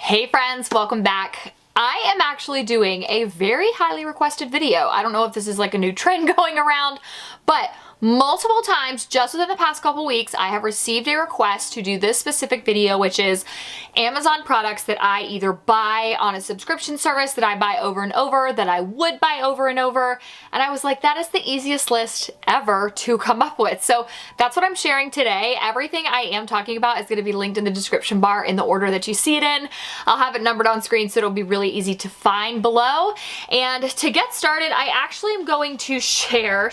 Hey friends, welcome back. I am actually doing a very highly requested video. I don't know if this is like a new trend going around, but multiple times just within the past couple weeks, I have received a request to do this specific video, which is Amazon products that I either buy on a subscription service, that I buy over and over, that I would buy over and over. And I was like, that is the easiest list ever to come up with. So that's what I'm sharing today. Everything I am talking about is going to be linked in the description bar in the order that you see it in. I'll have it numbered on screen so it'll be really easy to find below. And to get started, I actually am going to share,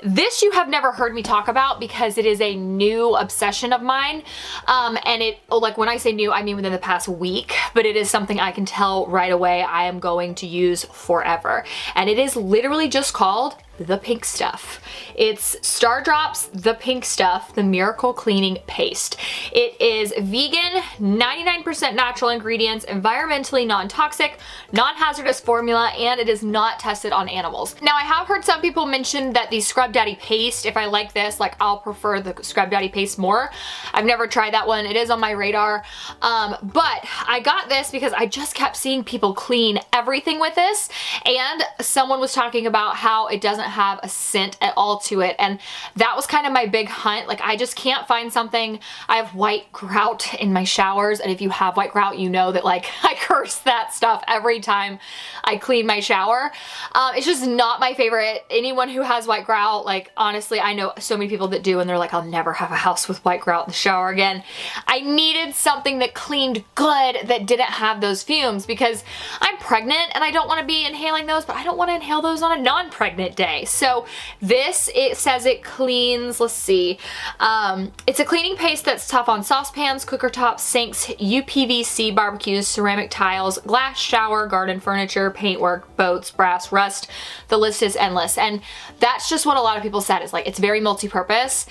this you have never heard me talk about because it is a new obsession of mine. And like when I say new, I mean within the past week, but it is something I can tell right away I am going to use forever. And it is literally just called the pink stuff. It's Star Drops The Pink Stuff, the Miracle Cleaning Paste. It is vegan, 99% natural ingredients, environmentally non-toxic, non-hazardous formula, and it is not tested on animals. Now, I have heard some people mention that the Scrub Daddy paste, if I like this, like I'll prefer the Scrub Daddy paste more. I've never tried that one. It is on my radar. But I got this because I just kept seeing people clean everything with this, and someone was talking about how it doesn't have a scent at all to it, and that was kind of my big hunt. Like, I just can't find something. I have white grout in my showers, and if you have white grout, you know that like I curse that stuff every time I clean my shower. It's just not my favorite. Anyone who has white grout, like honestly, I know so many people that do, and they're like, I'll never have a house with white grout in the shower again. I needed something that cleaned good, that didn't have those fumes, because I'm pregnant and I don't want to be inhaling those, but I don't want to inhale those on a non-pregnant day. So this, it says it cleans, let's see, it's a cleaning paste that's tough on saucepans, cooker tops, sinks, UPVC barbecues, ceramic tiles, glass shower, garden furniture, paintwork, boats, brass, rust. The list is endless. And that's just what a lot of people said, is like, it's very multi-purpose.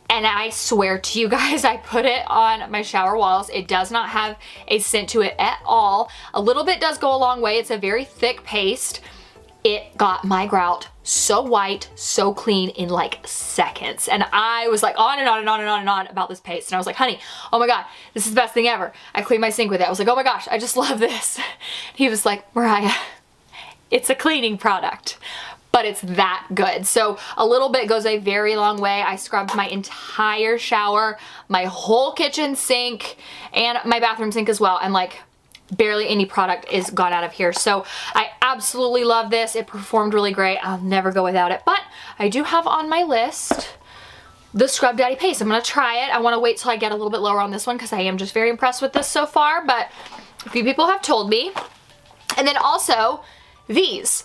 And I swear to you guys, I put it on my shower walls. It does not have a scent to it at all. A little bit does go a long way. It's a very thick paste. It got my grout so white, so clean in like seconds. And I was like on and on and on and on and on about this paste. And I was like, honey, oh my God, this is the best thing ever. I cleaned my sink with it. I was like, oh my gosh, I just love this. He was like, Moriah, it's a cleaning product, but it's that good. So a little bit goes a very long way. I scrubbed my entire shower, my whole kitchen sink, and my bathroom sink as well. And like, barely any product is gone out of here. So I absolutely love this. It performed really great. I'll never go without it. But I do have on my list the Scrub Daddy paste. I'm gonna try it. I wanna wait till I get a little bit lower on this one because I am just very impressed with this so far, but a few people have told me. And then also these.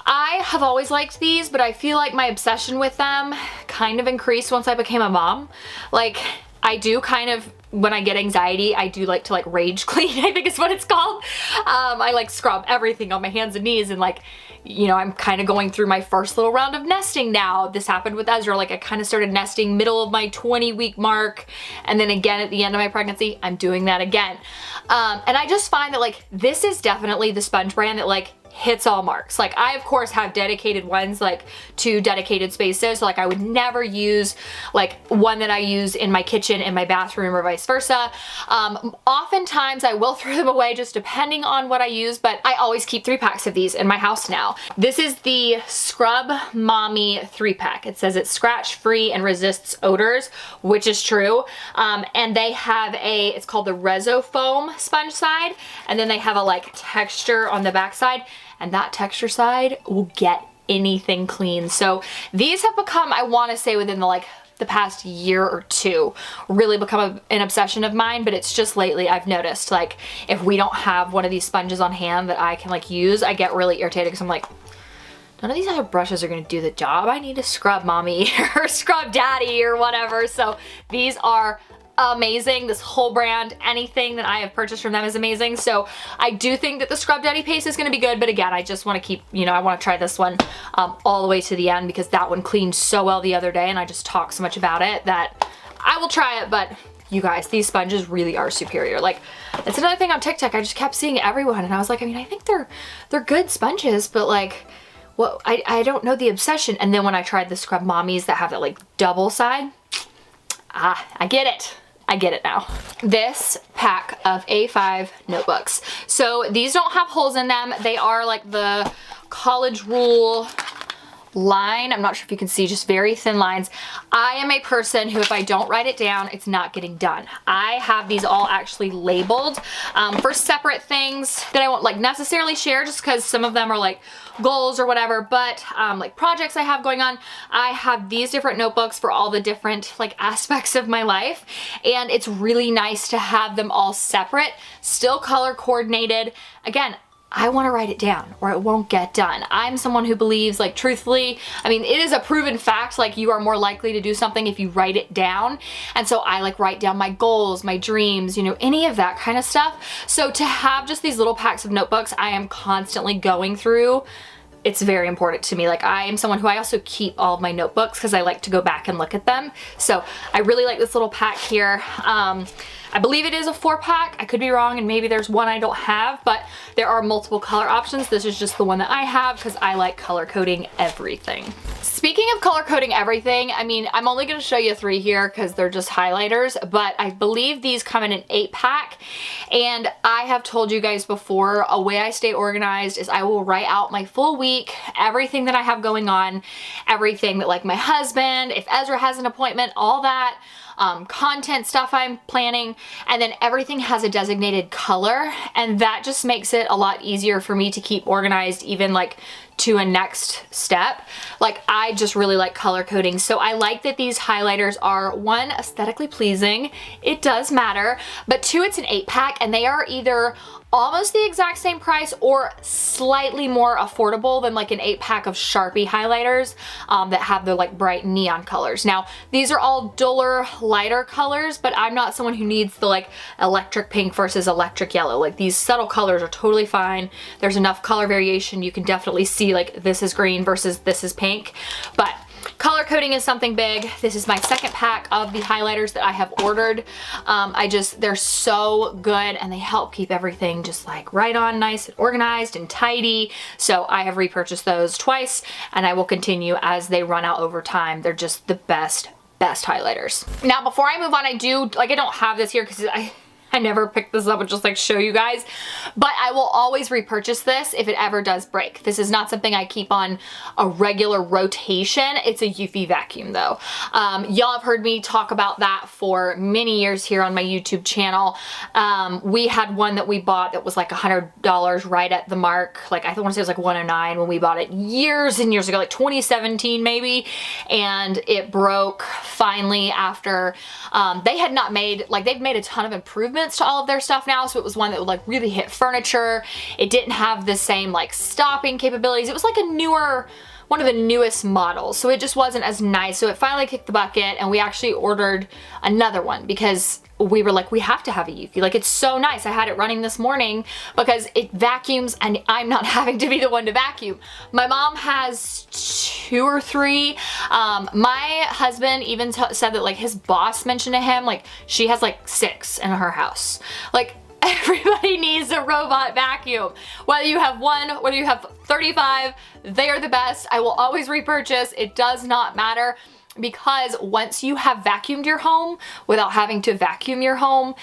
I have always liked these, but I feel like my obsession with them kind of increased once I became a mom. Like, I do kind of, when I get anxiety, I do like to like rage clean, I think is what it's called. I like scrub everything on my hands and knees, and like, you know, I'm kind of going through my first little round of nesting now. This happened with Ezra. Like, I kind of started nesting middle of my 20-week mark, and then again at the end of my pregnancy, I'm doing that again. And I just find that like, this is definitely the sponge brand that like hits all marks. Like, I of course have dedicated ones like to dedicated spaces. So like, I would never use like one that I use in my kitchen and my bathroom or vice versa. Oftentimes I will throw them away just depending on what I use, but I always keep 3-packs of these in my house now. This is the Scrub Mommy 3-pack. It says it's scratch free and resists odors, which is true. And they have it's called the Reso Foam sponge side. And then they have a like texture on the back side. And that texture side will get anything clean. So these have become, I want to say within the past year or two, really become an obsession of mine. But it's just lately I've noticed, like, if we don't have one of these sponges on hand that I can like use, I get really irritated because I'm like, none of these other brushes are gonna do the job. I need to Scrub Mommy or Scrub Daddy or whatever. So these are amazing. This whole brand, anything that I have purchased from them is amazing. So I do think that the Scrub Daddy paste is going to be good, but again, I just want to keep, you know, I want to try this one all the way to the end because that one cleaned so well the other day and I just talked so much about it that I will try it. But you guys, these sponges really are superior. Like, it's another thing on TikTok. I just kept seeing everyone and I was like, I mean, I think they're good sponges, but like, well, I don't know the obsession. And then when I tried the Scrub Mommies that have that like double side, I get it. I get it now. This pack of A5 notebooks. So these don't have holes in them. They are like the college rule line. I'm not sure if you can see, just very thin lines. I am a person who, if I don't write it down, it's not getting done. I have these all actually labeled for separate things that I won't like necessarily share, just because some of them are like goals or whatever, but like projects I have going on. I have these different notebooks for all the different like aspects of my life, and it's really nice to have them all separate, still color coordinated. Again, I want to write it down or it won't get done. I'm someone who believes, like, truthfully, I mean, it is a proven fact, like, you are more likely to do something if you write it down. And so I like write down my goals, my dreams, you know, any of that kind of stuff. So to have just these little packs of notebooks I am constantly going through, it's very important to me. Like, I am someone who I also keep all of my notebooks because I like to go back and look at them. So I really like this little pack here. I believe it is a 4-pack. I could be wrong, and maybe there's one I don't have, but there are multiple color options. This is just the one that I have because I like color coding everything. Speaking of color coding everything, I mean, I'm only going to show you 3 here because they're just highlighters, but I believe these come in an 8-pack. And I have told you guys before, a way I stay organized is I will write out my full week, everything that I have going on, everything that, like, my husband, if Ezra has an appointment, all that, content stuff I'm planning, and then everything has a designated color, and that just makes it a lot easier for me to keep organized, even like to a next step. Like, I just really like color coding. So I like that these highlighters are, 1, aesthetically pleasing. It does matter, but 2, it's an 8-pack, and they are either almost the exact same price or slightly more affordable than like an 8-pack of Sharpie highlighters that have the like bright neon colors. Now, these are all duller, lighter colors, but I'm not someone who needs the like electric pink versus electric yellow. Like, these subtle colors are totally fine. There's enough color variation. You can definitely see like this is green versus this is pink, but color coding is something big. This is my 2nd pack of the highlighters that I have ordered. They're so good, and they help keep everything just like right on, nice and organized and tidy. So I have repurchased those twice, and I will continue as they run out over time. They're just the best highlighters. Now, before I move on, I don't have this here because I never picked this up and just like show you guys, but I will always repurchase this if it ever does break. This is not something I keep on a regular rotation. It's a Eufy vacuum though. Y'all have heard me talk about that for many years here on my YouTube channel. We had one that we bought that was like $100 right at the mark. Like, I want to say it was like 109 when we bought it years and years ago, like 2017 maybe, and it broke finally after they had not made, like, they've made a ton of improvements to all of their stuff now, so it was one that would like really hit furniture. It didn't have the same like stopping capabilities. It was like a newer, one of the newest models, so it just wasn't as nice. So it finally kicked the bucket, and we actually ordered another one because we were like, we have to have a Eufy. Like, it's so nice. I had it running this morning because it vacuums and I'm not having to be the one to vacuum. My mom has 2 or 3. My husband even said that like his boss mentioned to him, like, she has like 6 in her house. Like, everybody needs a robot vacuum. Whether you have 1, whether you have 35, they are the best. I will always repurchase. It does not matter. Because once you have vacuumed your home without having to vacuum your home,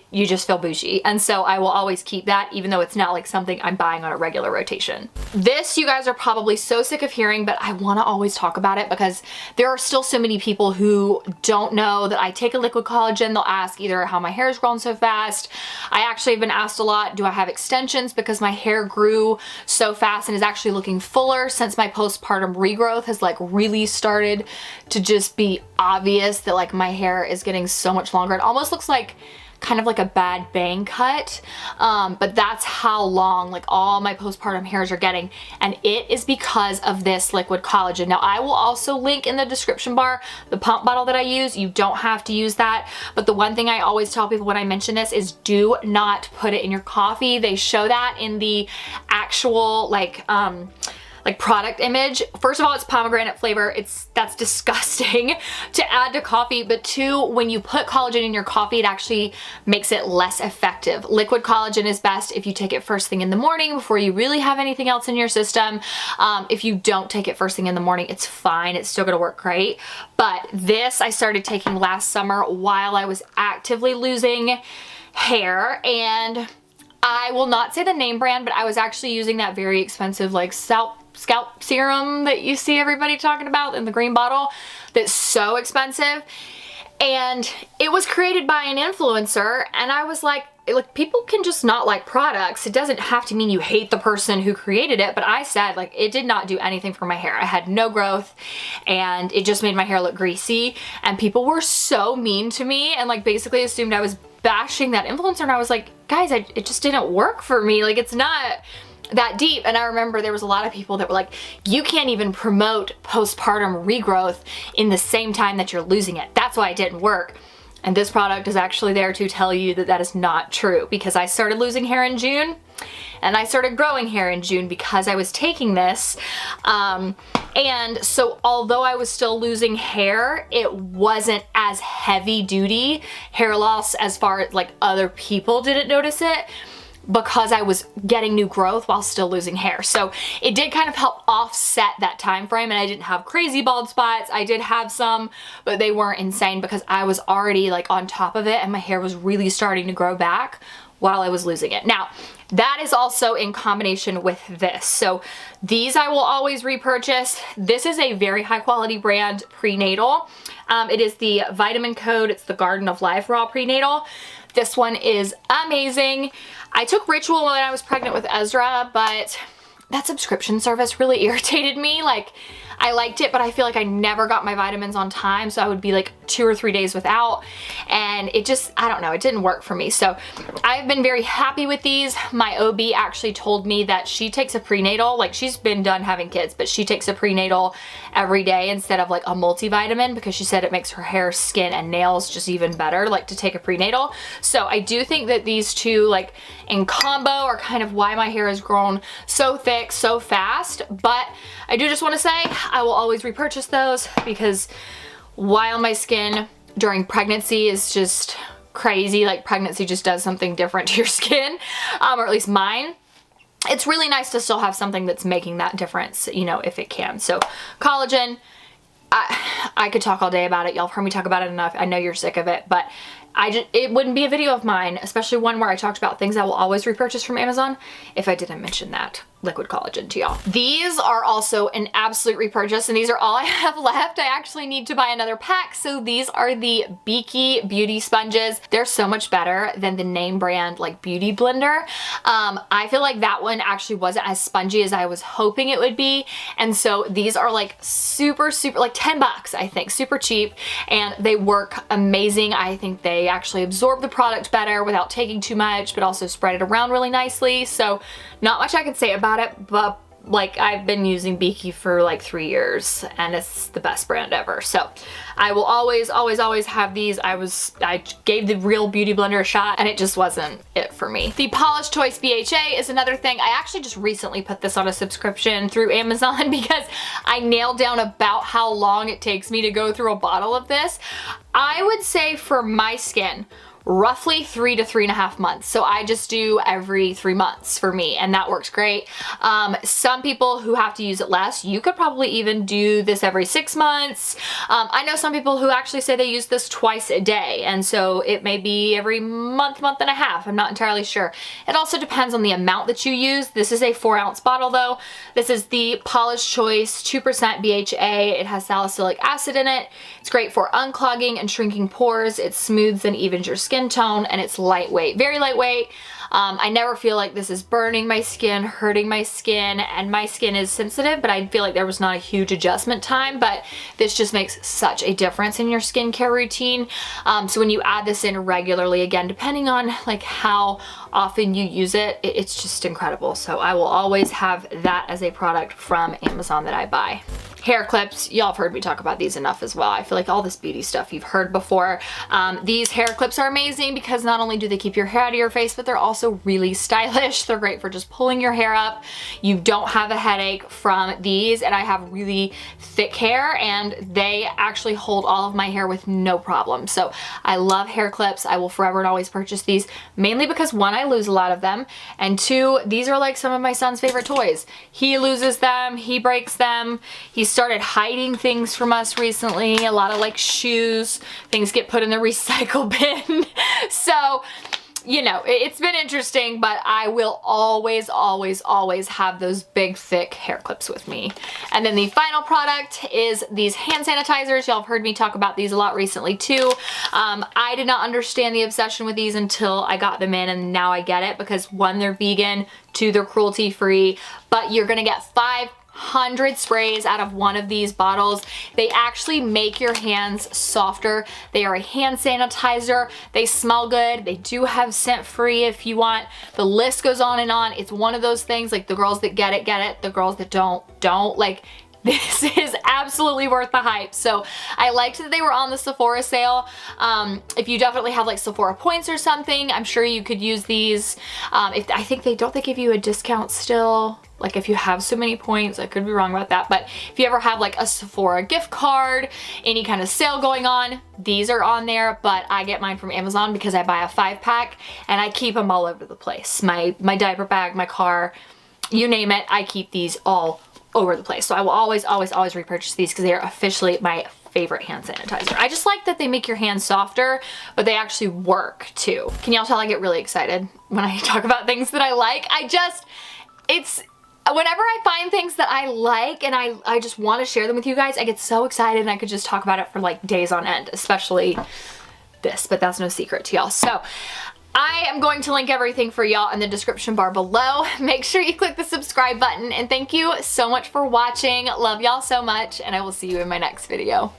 you just feel bougie. And so I will always keep that, even though it's not like something I'm buying on a regular rotation. This you guys are probably so sick of hearing, but I want to always talk about it because there are still so many people who don't know that I take a liquid collagen. They'll ask either how my hair has grown so fast. I actually have been asked a lot, do I have extensions because my hair grew so fast and is actually looking fuller since my postpartum regrowth has like really started to just be obvious that like my hair is getting so much longer. It almost looks like kind of like a bad bang cut, but that's how long like all my postpartum hairs are getting, and it is because of this liquid collagen. Now, I will also link in the description bar the pump bottle that I use. You don't have to use that, but the one thing I always tell people when I mention this is do not put it in your coffee. They show that in the actual like like product image. First of all, it's pomegranate flavor. That's disgusting to add to coffee, but two, when you put collagen in your coffee, it actually makes it less effective. Liquid collagen is best if you take it first thing in the morning before you really have anything else in your system. If you don't take it first thing in the morning, it's fine. It's still gonna work great. But this I started taking last summer while I was actively losing hair, and I will not say the name brand, but I was actually using that very expensive like scalp serum that you see everybody talking about in the green bottle that's so expensive. And it was created by an influencer, and I was like, people can just not like products. It doesn't have to mean you hate the person who created it, but I said like it did not do anything for my hair. I had no growth and it just made my hair look greasy, and people were so mean to me and like basically assumed I was bashing that influencer, and I was like, guys, it just didn't work for me. Like, it's not that deep. And I remember there was a lot of people that were like, you can't even promote postpartum regrowth in the same time that you're losing it. That's why it didn't work. And this product is actually there to tell you that that is not true, because I started losing hair in June and I started growing hair in June because I was taking this. And so although I was still losing hair, it wasn't as heavy duty hair loss as far as like other people didn't notice it, because I was getting new growth while still losing hair. So it did kind of help offset that time frame, and I didn't have crazy bald spots. I did have some, but they weren't insane because I was already like on top of it and my hair was really starting to grow back while I was losing it. Now, that is also in combination with this. So these I will always repurchase. This is a very high quality brand, prenatal. It is the vitamin code. It's the Garden of Life Raw Prenatal. This one is amazing. I took Ritual when I was pregnant with Ezra, but that subscription service really irritated me. Like, I liked it, but I feel like I never got my vitamins on time, so I would be like 2 or 3 days without, and it just, I don't know, it didn't work for me. So I've been very happy with these. My OB actually told me that she takes a prenatal, like she's been done having kids, but she takes a prenatal every day instead of like a multivitamin, because she said it makes her hair, skin, and nails just even better, like to take a prenatal. So I do think that these two like in combo are kind of why my hair has grown so thick so fast. But I do just want to say I will always repurchase those, because while my skin during pregnancy is just crazy, like pregnancy just does something different to your skin, or at least mine, it's really nice to still have something that's making that difference, you know, if it can. So collagen, I could talk all day about it. Y'all have heard me talk about it enough. I know you're sick of it, but it wouldn't be a video of mine, especially one where I talked about things I will always repurchase from Amazon, if I didn't mention that liquid collagen to y'all. These are also an absolute repurchase, and these are all I have left. I actually need to buy another pack. So these are the Beaky Beauty Sponges. They're so much better than the name brand like Beauty Blender. I feel like that one actually wasn't as spongy as I was hoping it would be. And so these are like super, like 10 bucks, I think, super cheap, and they work amazing. I think they actually absorb the product better without taking too much, but also spread it around really nicely. So not much I can say about it, but like I've been using Beaky for like 3 years and it's the best brand ever. So I will always have these. I gave the Real Beauty Blender a shot and it just wasn't it for me. The Polish Choice BHA is another thing. I actually just recently put this on a subscription through Amazon because I nailed down about how long it takes me to go through a bottle of this. I would say for my skin, roughly 3 to 3.5 months. So I just do every 3 months for me, and that works great. Some people who have to use it less, you could probably even do this every 6 months. I know some people who actually say they use this twice a day, and so it may be every month, month and a half. I'm not entirely sure. It also depends on the amount that you use. This is a 4-ounce bottle though. This is the Polish Choice 2% BHA. It has salicylic acid in it. It's great for unclogging and shrinking pores. It smooths and evens your skin tone, and it's lightweight, very lightweight. I never feel like this is burning my skin, hurting my skin, and my skin is sensitive, but I feel like there was not a huge adjustment time, but this just makes such a difference in your skincare routine. So when you add this in regularly, again, depending on like how often you use it, it's just incredible. So I will always have that as a product from Amazon that I buy. hair clips. Y'all have heard me talk about these enough as well. I feel like all this beauty stuff you've heard before. These hair clips are amazing because not only do they keep your hair out of your face, but they're also really stylish. They're great for just pulling your hair up. You don't have a headache from these, and I have really thick hair and they actually hold all of my hair with no problem. So I love hair clips. I will forever and always purchase these, mainly because one, I lose a lot of them, and two, these are like some of my son's favorite toys. He loses them, he breaks them. He's started hiding things from us recently. A lot of like shoes, things get put in the recycle bin. So, you know, it's been interesting, but I will always, always, always have those big, thick hair clips with me. And then the final product is these hand sanitizers. Y'all have heard me talk about these a lot recently too. I did not understand the obsession with these until I got them in, and now I get it because one, they're vegan, two, they're cruelty free, but you're gonna get 500 sprays out of one of these bottles. They actually make your hands softer. They are a hand sanitizer. They smell good. They do have scent free if you want. The list goes on and on. It's one of those things, like the girls that get it, get it. The girls that don't. Like, this is absolutely worth the hype. So I liked that they were on the Sephora sale. If you definitely have like Sephora points or something, I'm sure you could use these. I think they give you a discount still. Like if you have so many points, I could be wrong about that. But if you ever have like a Sephora gift card, any kind of sale going on, these are on there. But I get mine from Amazon because I buy a 5-pack and I keep them all over the place. My diaper bag, my car, you name it, I keep these all over the place. So I will always, always, always repurchase these because they are officially my favorite hand sanitizer. I just like that they make your hands softer, but they actually work too. Can y'all tell I get really excited when I talk about things that I like? Whenever I find things that I like and I just want to share them with you guys, I get so excited and I could just talk about it for like days on end, especially this, but that's no secret to y'all. So I am going to link everything for y'all in the description bar below. Make sure you click the subscribe button, and thank you so much for watching. Love y'all so much, and I will see you in my next video.